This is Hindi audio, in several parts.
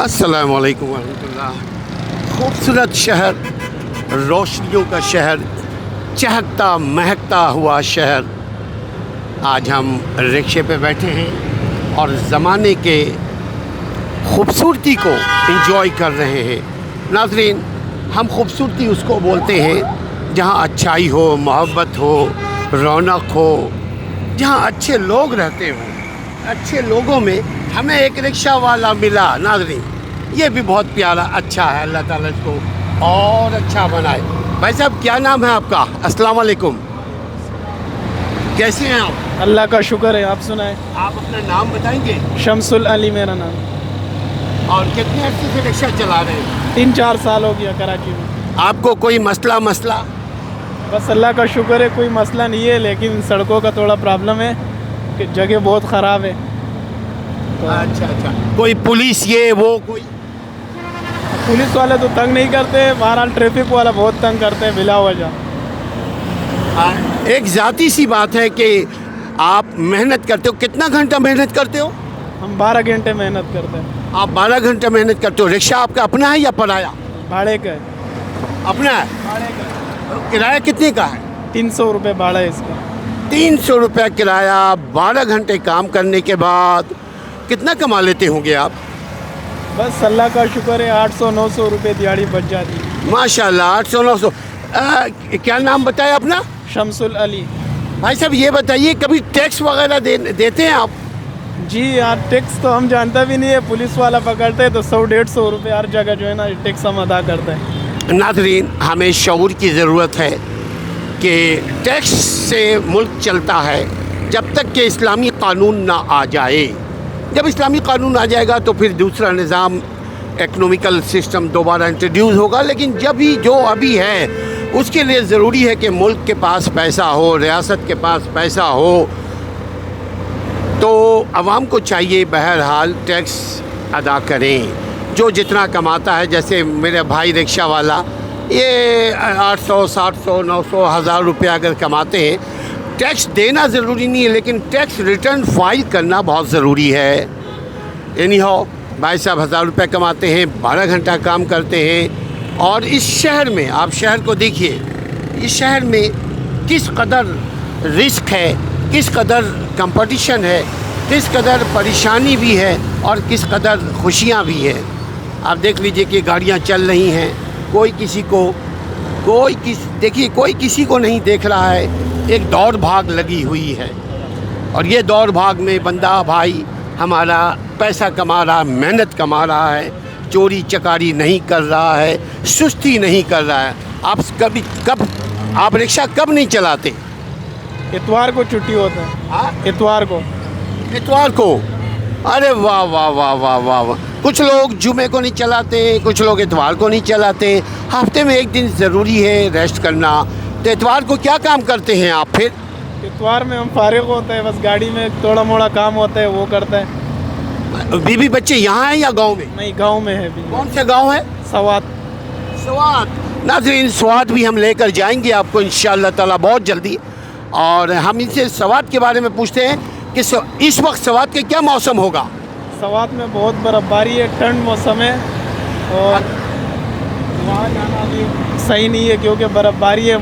अस्सलाम वालेकुम वरहमतुल्लाह। खूबसूरत शहर, रोशनियों का शहर, चहकता महकता हुआ शहर। आज हम रिक्शे पे बैठे हैं और ज़माने के खूबसूरती को एंजॉय कर रहे हैं। नाज़रीन, हम खूबसूरती उसको बोलते हैं जहाँ अच्छाई हो, मोहब्बत हो, रौनक हो, जहाँ अच्छे लोग रहते हों। अच्छे लोगों में हमें एक रिक्शा वाला मिला। नाज़रीन, ये भी बहुत प्यारा, अच्छा है। अल्लाह ताला इसको और अच्छा बनाए। भाई साहब, क्या नाम है आपका? अस्सलाम वालेकुम। कैसे हैं आप? अल्लाह का शुक्र है। आप सुनाएं। आप अपना नाम बताएंगे? शमसुल अली मेरा नाम। और कितने अर्से से रिक्शा चला रहे हैं? 3-4 साल हो गया कराची में। आपको कोई मसला? बस अल्लाह का शुक्र है, कोई मसला नहीं है, लेकिन सड़कों का थोड़ा प्रॉब्लम है कि जगह बहुत ख़राब है। तो अच्छा। कोई पुलिस ये वो कोई? पुलिस वाले तो तंग नहीं करते, बहरहाल ट्रैफिक वाला बहुत तंग करते हैं बिला वजह। एक ज़ाती सी बात है कि आप मेहनत करते हो। कितना घंटा मेहनत करते हो? हम 12 घंटे मेहनत करते हैं। आप 12 घंटे मेहनत करते हो। रिक्शा आपका अपना है या पराया? भाड़े का है। अपना है। भाड़े का। किराया कितने का है? 300 रुपये भाड़ा है इसका। 300 रुपये किराया। 12 घंटे काम करने के बाद कितना कमा लेते होंगे आप? बस अल्लाह का शुक्र है, 800-900 रुपये दिहाड़ी बच जाती है। माशाल्लाह, 800-900। क्या नाम बताया अपना? शमसुल अली। भाई साहब, ये बताइए, कभी टैक्स वगैरह देते हैं आप? जी यार, टैक्स तो हम जानता भी नहीं है। पुलिस वाला पकड़ते हैं तो 100-150 रुपये हर जगह जो है ना टैक्स हम अदा करते हैं। नाज़रीन, हमें शऊर की ज़रूरत है कि टैक्स से मुल्क चलता है जब तक कि इस्लामी क़ानून ना आ जाए। जब इस्लामी क़ानून आ जाएगा तो फिर दूसरा निज़ाम, इकनॉमिकल सिस्टम दोबारा इंट्रोड्यूस होगा। लेकिन जब भी जो अभी है उसके लिए ज़रूरी है कि मुल्क के पास पैसा हो, रियासत के पास पैसा हो। तो आवाम को चाहिए बहरहाल टैक्स अदा करें। जो जितना कमाता है, जैसे मेरे भाई रिक्शा वाला, ये 800, 700, 900, 1000 रुपया अगर कमाते हैं, टैक्स देना ज़रूरी नहीं है, लेकिन टैक्स रिटर्न फाइल करना बहुत ज़रूरी है। एनी हाउ, भाई साहब 1000 रुपये कमाते हैं, 12 घंटा काम करते हैं। और इस शहर में, आप शहर को देखिए, इस शहर में किस कदर रिस्क है, किस कदर कंपटीशन है, किस कदर परेशानी भी है और किस कदर खुशियाँ भी हैं। आप देख लीजिए कि गाड़ियाँ चल रही हैं, कोई किसी को नहीं देख रहा है। एक दौड़ भाग लगी हुई है और ये दौड़ भाग में बंदा भाई हमारा पैसा कमा रहा, मेहनत कमा रहा है, चोरी चकारी नहीं कर रहा है, सुस्ती नहीं कर रहा है। आप रिक्शा कब नहीं चलाते? इतवार को छुट्टी होता है। हाँ, इतवार को। अरे वाह वाह वाह वाह वाह वाह। कुछ लोग जुमे को नहीं चलाते, कुछ लोग इतवार को नहीं चलाते। हफ्ते में एक दिन ज़रूरी है रेस्ट करना। तो इतवार को क्या काम करते हैं आप फिर? इतवार में हम फारिग होते हैं, बस गाड़ी में थोड़ा मोड़ा काम होता है वो करते हैं। बीवी बच्चे यहाँ हैं या गांव में? नहीं, गांव में है भी। कौन सा गांव है? सवात। नाज़रीन, स्वाद भी हम लेकर जाएंगे आपको इंशाअल्लाह ताला बहुत जल्दी। और हम इनसे सवात के बारे में पूछते हैं कि इस वक्त सवात के क्या मौसम होगा? सवात में बहुत बर्फ़बारी है, ठंड मौसम है और वहाँ जाना भी सही नहीं है क्योंकि बर्फ़बारी है।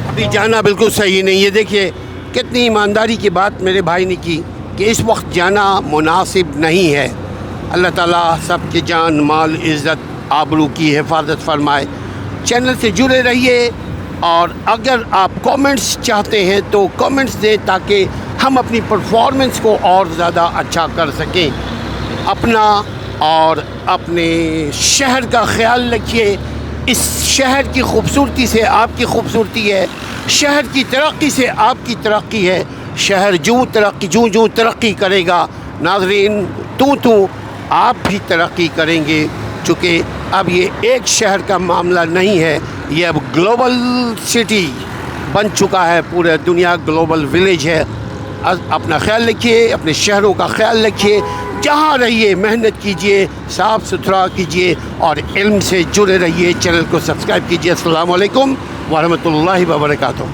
अभी जाना बिल्कुल सही नहीं है। देखिए कितनी ईमानदारी की बात मेरे भाई ने की कि इस वक्त जाना मुनासिब नहीं है। अल्लाह ताला सब की जान, माल, इज़्ज़त, आबरू की हिफाजत फरमाए। चैनल से जुड़े रहिए और अगर आप कमेंट्स चाहते हैं तो कमेंट्स दें ताकि हम अपनी परफॉर्मेंस को और ज़्यादा अच्छा कर सकें। अपना और अपने शहर का ख्याल रखिए। इस शहर की खूबसूरती से आपकी खूबसूरती है, शहर की तरक्की से आपकी तरक्की है। शहर जूँ तरक्की करेगा नाज़रीन, तू आप भी तरक्की करेंगे। चूँकि अब ये एक शहर का मामला नहीं है, ये अब ग्लोबल सिटी बन चुका है, पूरा दुनिया ग्लोबल विलेज है। अपना ख्याल रखिए, अपने शहरों का ख्याल रखिए। जहाँ रहिए मेहनत कीजिए, साफ़ सुथरा कीजिए और इल्म से जुड़े रहिए। चैनल को सब्सक्राइब कीजिए। अस्सलाम वालेकुम वरहमतुल्लाहि व बरकातुहू।